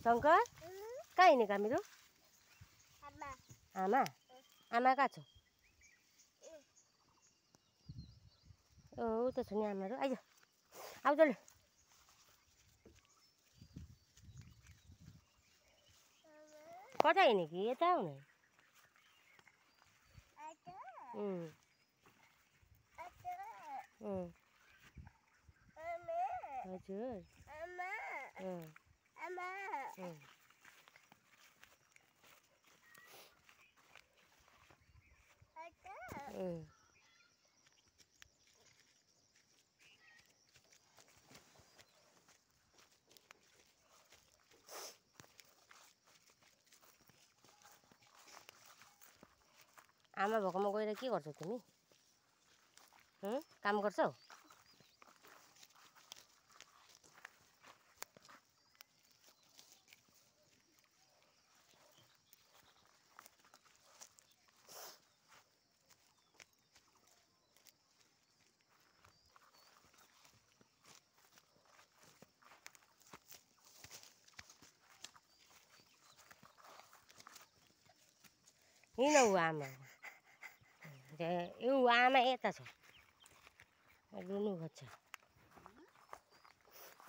शङ्कर कहाँ हिँडेका मेरो आमा आमा कहाँ छ उता छ नि आमाहरू आइज आऊ जले कता हिँड्ने कि यता आउने हजुर आमा भएकोमा गएर के गर्छौ तिमी काम गर्छौ हिँड ऊ आमा ऊ आमा यता छ रुनु खोज्छ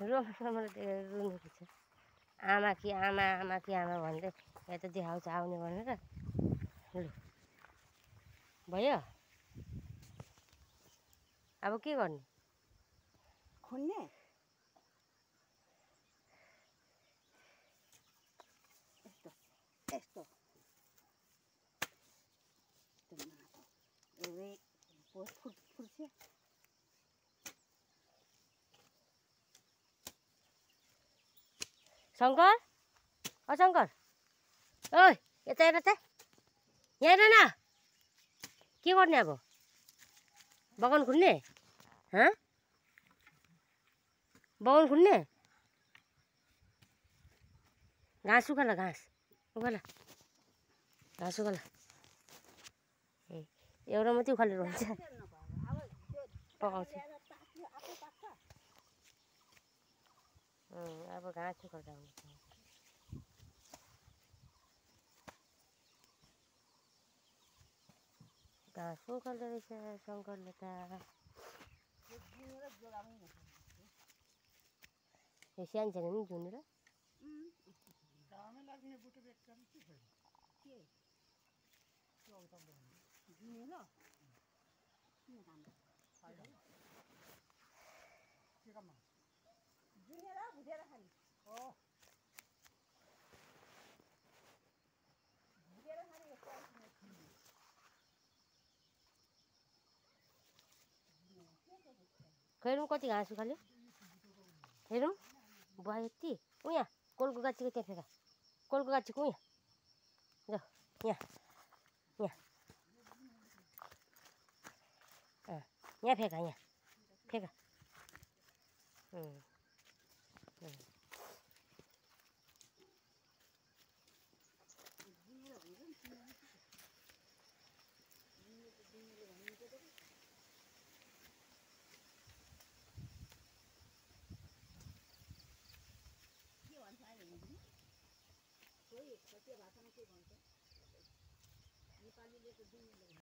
रुनु खोज्छ आमा कि आमा आमा कि आमा भन्दै यता देखाउँछ आउने भनेर लु भयो अब के गर्ने खुन्ने यस्तो यस्तो फुट्छ शङ्कर शङ्कर ओइ यता हेर त यहाँ हेर न के गर्ने अब बगान खुल्ने बगान खुल्ने घाँस उखाला घाँस उखाला घाँस उखाला एउटा मात्रै उखालेर हुन्छ पकाउँछु अब घाँस उखाल्दा हुन्छ घाँस उखाल्दो रहेछ शङ्करले त यो सानो सानो नि झुनेर हेरौँ कति घाँस उखाल्यो हेरौँ बुवा यति उहाँ कोलको गाछीको त्यहाँ फेका कोलको गाछीको उहाँ जाऊ यहाँ यहाँ फेका यहाँ फेका